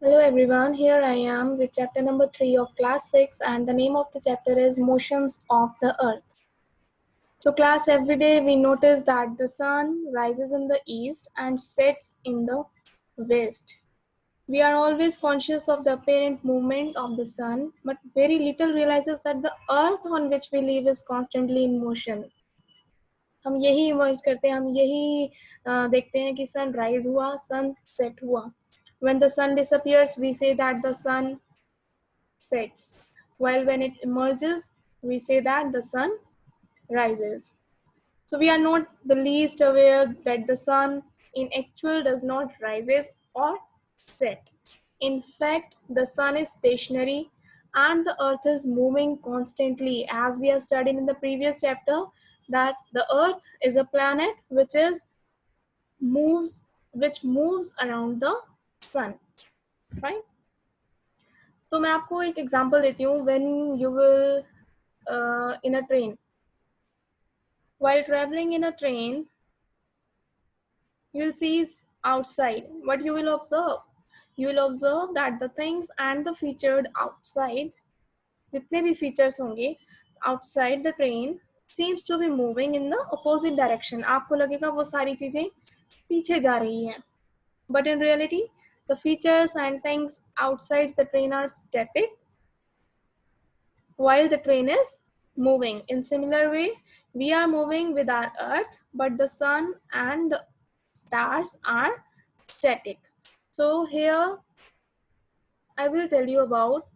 Hello everyone, here I am with chapter number 3 of class 6 and the name of the chapter is Motions of the Earth. So class, every day we notice that the sun rises in the east and sets in the west. We are always conscious of the apparent movement of the sun, but very little realizes that the earth on which we live is constantly in motion. हम यही emerge करते हैं, हम यही देखते हैं कि sun rise हुआ, सन सेट हुआ. When the sun disappears, we say that the sun sets, while when it emerges, we say that the sun rises. So we are not the least aware that the sun in actual does not rises or set. In fact, the sun is stationary and the earth is moving constantly, as we have studied in the previous chapter that the earth is a planet moves which moves around the sun, right? तो मैं आपको एक example देती हूँ. When you will in a train, while traveling in a train, you will see outside. What you will observe? You will observe that the things and the featured outside, जितने भी features होंगे outside the train seems to be moving in the opposite direction. आपको लगेगा वो सारी चीजें पीछे जा रही हैं, but in reality the features and things outside the train are static while the train is moving. In similar way, we are moving with our earth, but the sun and the stars are static. So here I will tell you about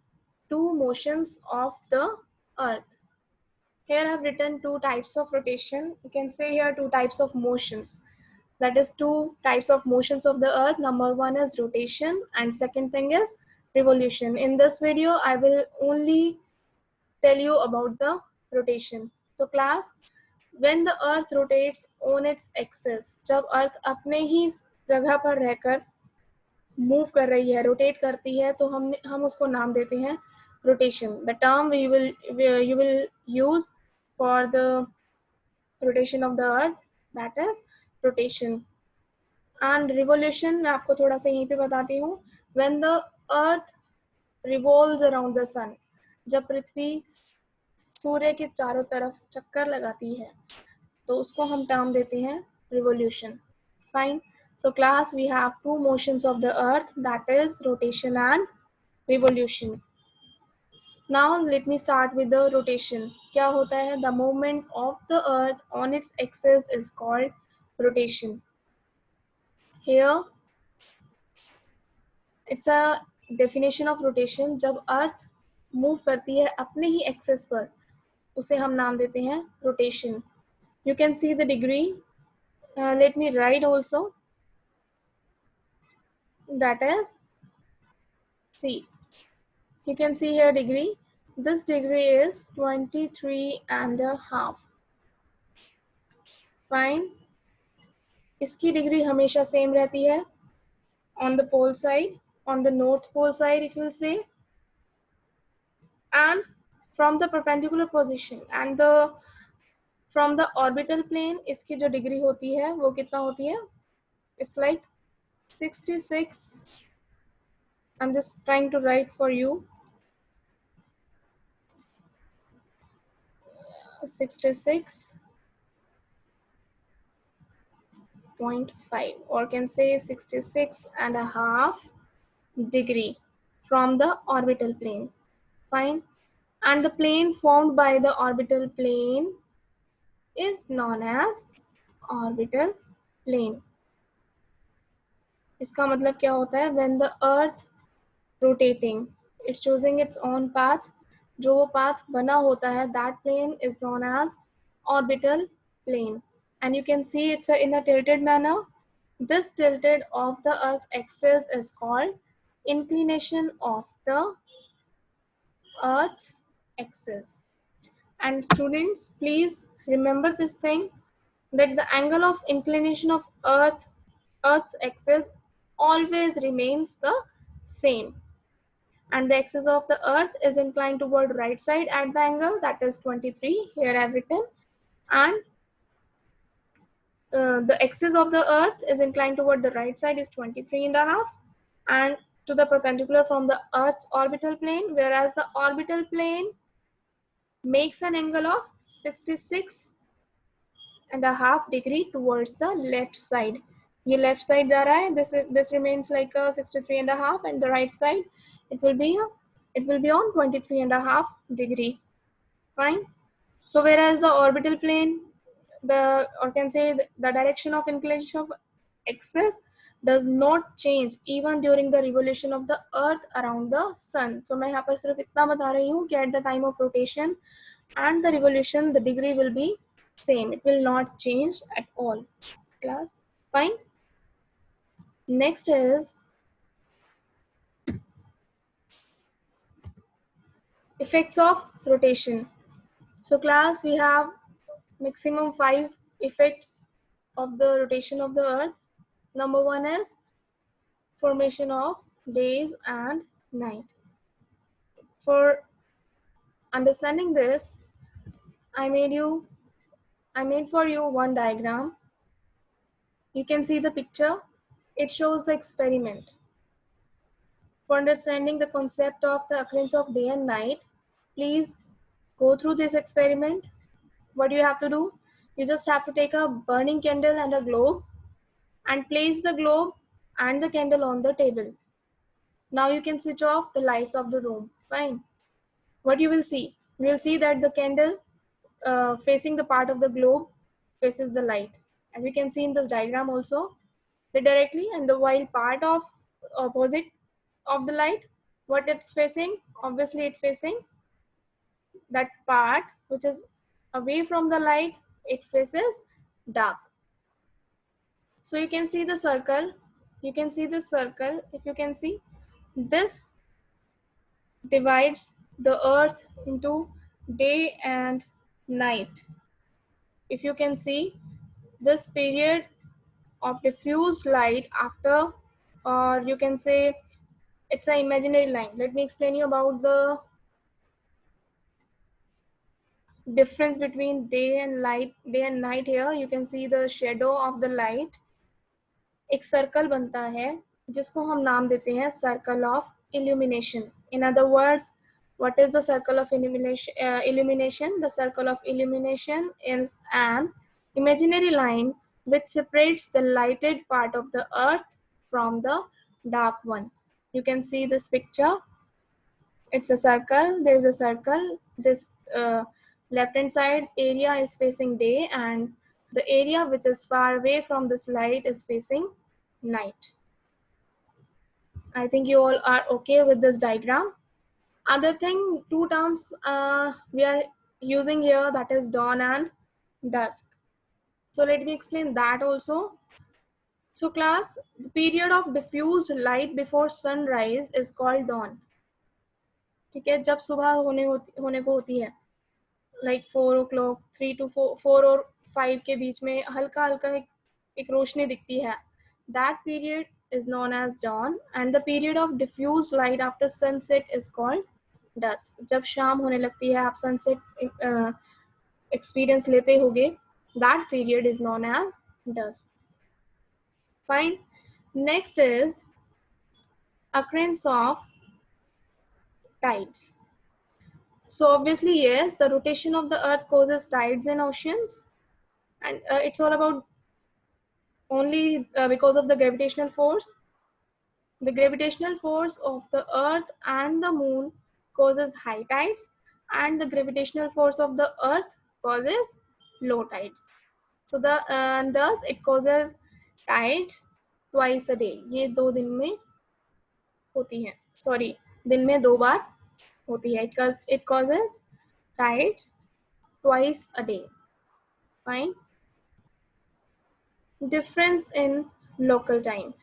two motions of the earth. Here I have written two types of rotation. You can say here two types of motions. That is two types of motions of the earth. Number one is rotation and second thing is revolution. In this video, I will only tell you about the rotation. So class, when the earth rotates on its axis, जब earth अपने ही जगह पर रहकर move कर रही है, rotate करती है, तो हम उसको नाम देते हैं rotation. The term you will use for the rotation of the earth, that is rotation. And revolution मैं आपको थोड़ा सा यहीं पे बताती हूँ. When the earth revolves around the sun, जब पृथ्वी सूर्य के चारों तरफ चक्कर लगाती है तो उसको हम टर्म देते हैं revolution. Fine. So class, we have two motions of the earth, that is rotation and revolution. Now let me start with the rotation. क्या होता है? The movement of the earth on its axis is called rotation. Here it's a definition of rotation. जब earth move करती है अपने ही axis पर, उसे हम नाम देते हैं rotation. You can see the degree. Let me write also. That is, see, you can see here degree. This degree is 23.5. Fine. इसकी डिग्री हमेशा सेम रहती है on the pole side, on the north pole side if you will say, and from the perpendicular position and from the orbital plane इसकी जो degree होती है वो कितना होती है? It's like 66. I'm just trying to write for you. 66.5 or can say 66.5 degree from the orbital plane. Fine. And the plane formed by the orbital plane is known as orbital plane. इसका मतलब क्या होता है? When the earth rotating, it's choosing its own path. जो वो path बना होता है, that plane is known as orbital plane. And you can see it's in a tilted manner. This tilted of the earth axis is called inclination of the earth's axis. And students, please remember this thing, that the angle of inclination of earth's axis always remains the same, and the axis of the earth is inclined toward right side at the angle, that is 23. Here I have written. And the axis of the earth is inclined toward the right side is 23.5, and to the perpendicular from the Earth's orbital plane, whereas the orbital plane makes an angle of 66.5 degree towards the left side. ये left side जा रहा है, this remains like a 63.5, and the right side it will be on 23.5 degree. Fine. So whereas the orbital plane, or can say the direction of inclination of axis does not change even during the revolution of the earth around the sun. So मैं यहाँ पर सिर्फ इतना बता रही हूँ कि at the time of rotation and the revolution the degree will be same, it will not change at all. Class, fine. Next is effects of rotation. So class, we have maximum 5 effects of the rotation of the earth. Number 1 is formation of days and night. For understanding this, I made for you one diagram. You can see the picture. It shows the experiment. For understanding the concept of the occurrence of day and night, please go through this experiment. What do you have to do? You just have to take a burning candle and a globe and place the globe and the candle on the table. Now you can switch off the lights of the room. Fine. What you will see? You will see that the candle facing the part of the globe faces the light. As you can see in this diagram also, the directly and the while part of opposite of the light, what it's facing? Obviously it facing that part which is away from the light, it faces dark. So you can see the circle. You can see the circle. If you can see, this divides the earth into day and night. If you can see, this period of diffused light after, or you can say it's an imaginary line. Let me explain you about the difference between day and night. Here you can see the shadow of the light. एक circle बनता है जिसको हम नाम देते हैं circle of illumination. In other words, what is the circle of illumination? The circle of illumination is an imaginary line which separates the lighted part of the earth from the dark one. You can see this picture. It's a circle. There is a circle. This left hand side area is facing day, and the area which is far away from this light is facing night. I think you all are okay with this diagram. Other thing, two terms we are using here, that is dawn and dusk. So let me explain that also. So class, the period of diffused light before sunrise is called dawn. ठीक है, जब सुबह होने को होती है, like 4 o'clock, 3 to 4 और 5 के बीच में हल्का हल्का एक रोशनी दिखती है, that period is known as dawn, and the period of diffused light after sunset is called dusk. जब शाम होने लगती है, आप sunset experience लेते होगे, that period is known as dusk. Fine. Next is occurrence of tides. So obviously, yes, the rotation of the earth causes tides in oceans, and it's all about only because of the gravitational force. The gravitational force of the earth and the moon causes high tides, and the gravitational force of the earth causes low tides. So thus it causes tides twice a day. ये 2 दिन में होती हैं. Sorry, दिन में 2 बार होती है. It causes tides twice a day. Fine. Difference in local time.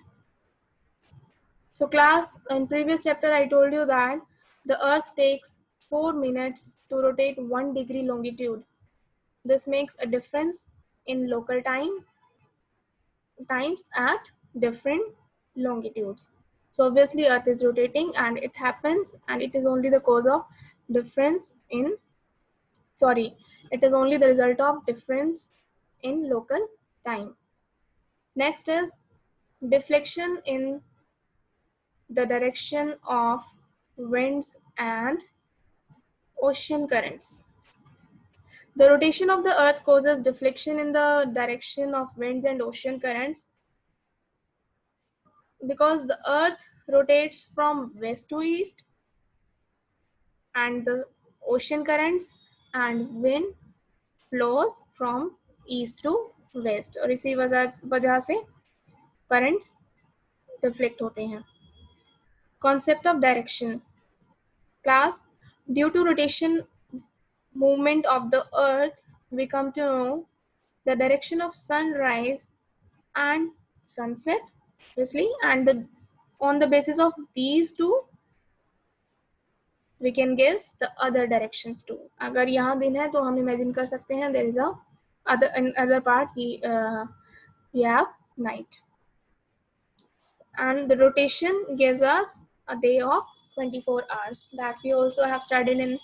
So class, in previous chapter I told you that the earth takes 4 minutes to rotate 1 degree longitude. This makes a difference in local times at different longitudes. So obviously earth is rotating and it happens, and it is only the cause of difference in, it is only the result of difference in local time. Next is deflection in the direction of winds and ocean currents. The rotation of the earth causes deflection in the direction of winds and ocean currents because the earth rotates from west to east, and the ocean currents and wind flows from east to west, और इसी वजह से currents deflect होते हैं. Concept of direction. Class, due to rotation movement of the earth, we come to know the direction of sunrise and sunset, obviously, and on the basis of these two we can guess the other directions too. अगर यहाँ दिन है तो हम imagine कर सकते हैं there is a other part we have night, and the rotation gives us a day of 24 hours that we also have studied in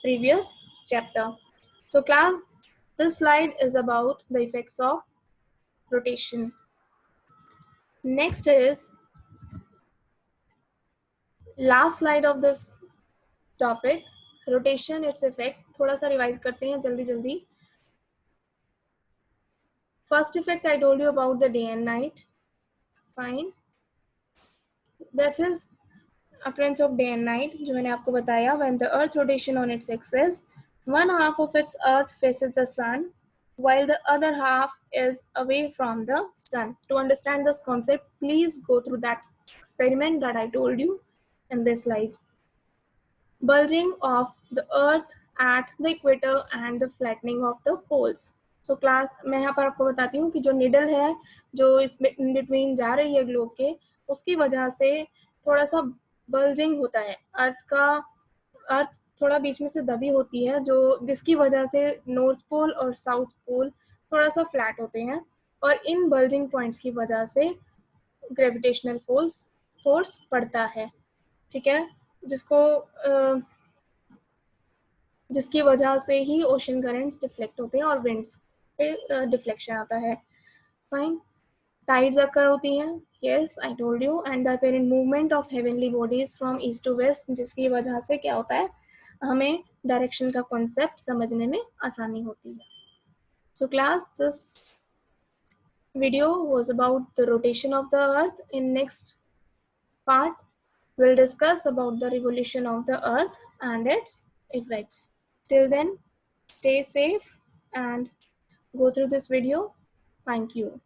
previous chapter. So class, this slide is about the effects of rotation. Next is last slide of this topic, rotation, its effect. थोड़ा सा revise करते हैं जल्दी जल्दी. First effect I told you about the day and night. Fine. That is occurrence of day and night जो मैंने आपको बताया. When the earth rotation on its axis, one half of its earth faces the sun while the other half is away from the sun. To understand this concept, please go through that experiment that I told you in this slide. Bulging of the earth at the equator and the flattening of the poles. So class, मैं यहाँ पर आपको बताती हूँ कि जो needle है जो इस बिटवीन जा रही है ग्लोब के, उसकी वजह से थोड़ा सा बल्जिंग होता है. अर्थ थोड़ा बीच में से दबी होती है जो जिसकी वजह से नॉर्थ पोल और साउथ पोल थोड़ा सा फ्लैट होते हैं, और इन बल्जिंग पॉइंट्स की वजह से ग्रेविटेशनल फोर्स पड़ता है. ठीक है, जिसकी वजह से ही ओशन करंट्स डिफ्लेक्ट होते हैं और विंड्स पे डिफ्लेक्शन आता है. फाइन. टाइड्स अकर होती हैं, yes I told you, and the apparent movement of heavenly bodies from east to west, जिसकी वजह से क्या होता है, हमें डायरेक्शन का कॉन्सेप्ट समझने में आसानी होती है. So class, this video was about the rotation of the earth. In next part we'll discuss about the revolution of the earth and its effects. Till then, stay safe and go through this video. Thank you.